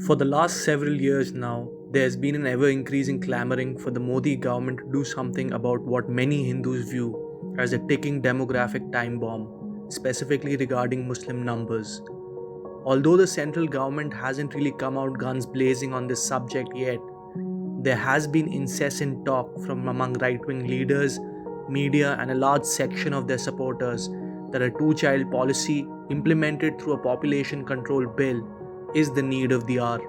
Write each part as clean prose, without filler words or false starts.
For the last several years now, there has been an ever increasing clamoring for the Modi government to do something about what many Hindus view as a ticking demographic time bomb, specifically regarding Muslim numbers. Although the central government hasn't really come out guns blazing on this subject yet, there has been incessant talk from among right wing leaders, media, and a large section of their supporters that a two child policy implemented through a population control bill is the need of the hour.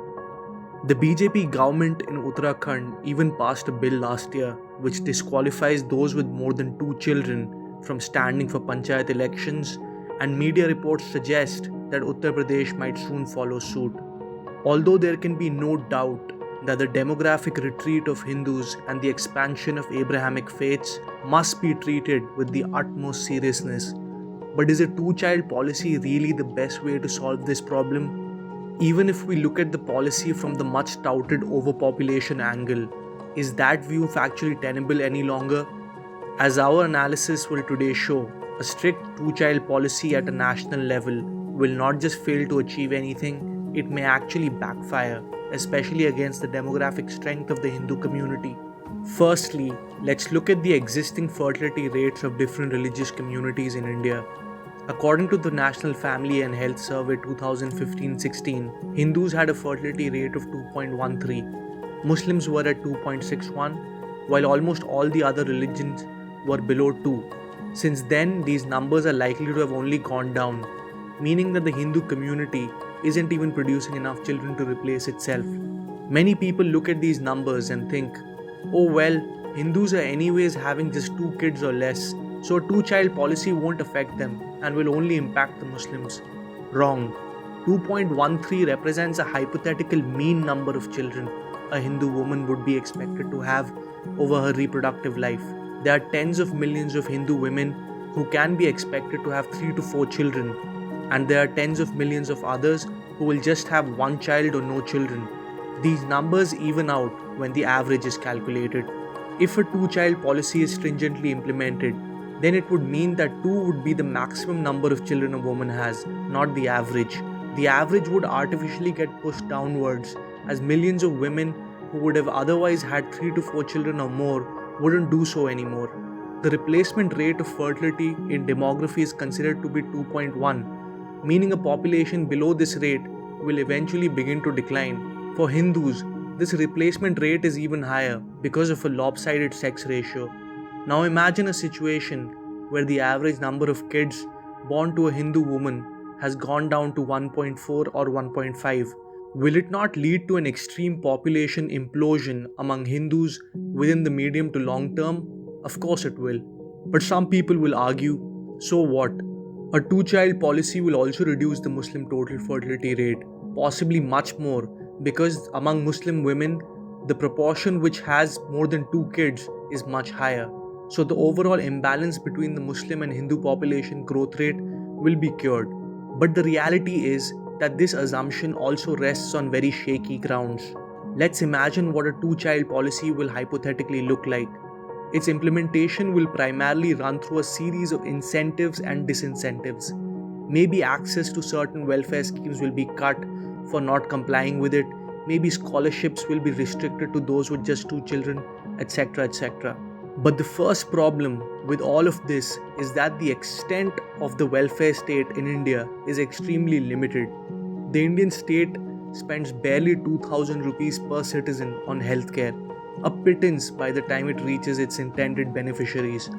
The BJP government in Uttarakhand even passed a bill last year which disqualifies those with more than two children from standing for panchayat elections, and media reports suggest that Uttar Pradesh might soon follow suit. Although there can be no doubt that the demographic retreat of Hindus and the expansion of Abrahamic faiths must be treated with the utmost seriousness, but is a two child policy really the best way to solve this problem? Even if we look at the policy from the much touted overpopulation angle, is that view factually tenable any longer? As our analysis will today show, a strict two child policy at a national level will not just fail to achieve anything, it may actually backfire, especially against the demographic strength of the Hindu community. Firstly, let's look at the existing fertility rates of different religious communities in India. According to the National Family and Health Survey 2015-16, Hindus had a fertility rate of 2.13, Muslims were at 2.61, while almost all the other religions were below 2. Since then, these numbers are likely to have only gone down, meaning that the Hindu community isn't even producing enough children to replace itself. Many people look at these numbers and think, oh well, Hindus are anyways having just 2 kids or less, so a two-child policy won't affect them and will only impact the Muslims. Wrong. 2.13 represents a hypothetical mean number of children a Hindu woman would be expected to have over her reproductive life. There are tens of millions of Hindu women who can be expected to have 3 to 4 children, and there are tens of millions of others who will just have 1 child or no children. These numbers even out when the average is calculated. If a two-child policy is stringently implemented, then it would mean that 2 would be the maximum number of children a woman has, not the average. The average would artificially get pushed downwards, as millions of women who would have otherwise had 3 to 4 children or more wouldn't do so anymore. The replacement rate of fertility in demography is considered to be 2.1, meaning a population below this rate will eventually begin to decline. For Hindus, this replacement rate is even higher because of a lopsided sex ratio. Now imagine a situation where the average number of kids born to a Hindu woman has gone down to 1.4 or 1.5. Will it not lead to an extreme population implosion among Hindus within the medium to long term? Of course it will. But some people will argue, so what? A two-child policy will also reduce the Muslim total fertility rate, possibly much more, because among Muslim women, the proportion which has more than 2 kids is much higher. So the overall imbalance between the Muslim and Hindu population growth rate will be cured. But the reality is that this assumption also rests on very shaky grounds. Let's imagine what a two-child policy will hypothetically look like. Its implementation will primarily run through a series of incentives and disincentives. Maybe access to certain welfare schemes will be cut for not complying with it. Maybe scholarships will be restricted to those with just 2 children, etc. etc. But the first problem with all of this is that the extent of the welfare state in India is extremely limited. The Indian state spends barely 2000 rupees per citizen on healthcare, a pittance by the time it reaches its intended beneficiaries.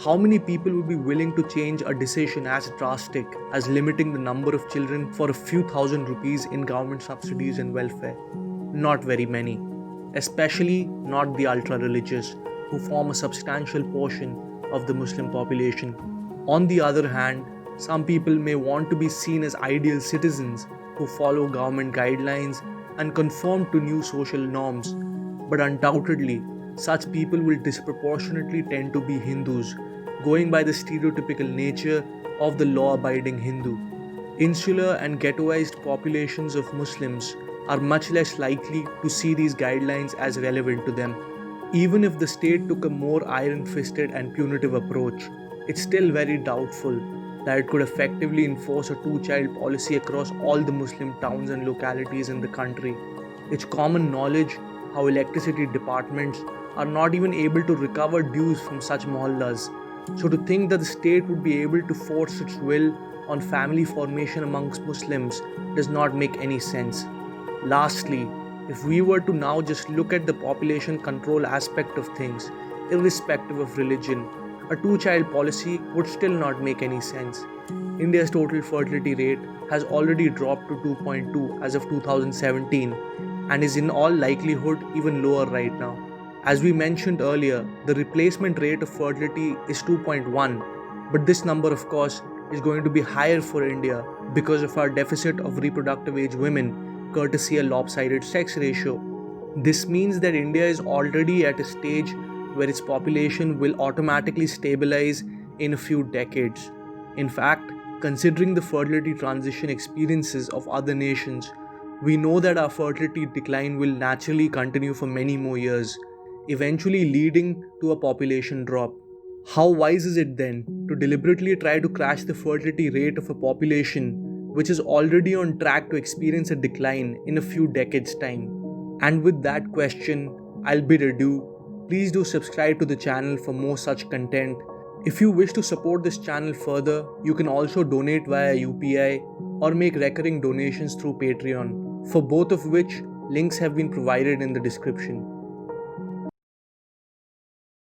How many people would be willing to change a decision as drastic as limiting the number of children for a few thousand rupees in government subsidies and welfare? Not very many, especially not the ultra-religious, who form a substantial portion of the Muslim population. On the other hand, some people may want to be seen as ideal citizens who follow government guidelines and conform to new social norms, but undoubtedly, such people will disproportionately tend to be Hindus, going by the stereotypical nature of the law-abiding Hindu. Insular and ghettoized populations of Muslims are much less likely to see these guidelines as relevant to them. Even if the state took a more iron-fisted and punitive approach, it's still very doubtful that it could effectively enforce a two-child policy across all the Muslim towns and localities in the country. It's common knowledge how electricity departments are not even able to recover dues from such mohallas. So to think that the state would be able to force its will on family formation amongst Muslims does not make any sense. Lastly, if we were to now just look at the population control aspect of things, irrespective of religion, a two-child policy would still not make any sense. India's total fertility rate has already dropped to 2.2 as of 2017 and is in all likelihood even lower right now. As we mentioned earlier, the replacement rate of fertility is 2.1, but this number of course is going to be higher for India because of our deficit of reproductive age women courtesy a lopsided sex ratio. This means that India is already at a stage where its population will automatically stabilize in a few decades. In fact, considering the fertility transition experiences of other nations, we know that our fertility decline will naturally continue for many more years, eventually leading to a population drop. How wise is it then to deliberately try to crash the fertility rate of a population which is already on track to experience a decline in a few decades' time? And with that question, I'll bid adieu. Please do subscribe to the channel for more such content. If you wish to support this channel further, you can also donate via UPI or make recurring donations through Patreon, for both of which links have been provided in the description.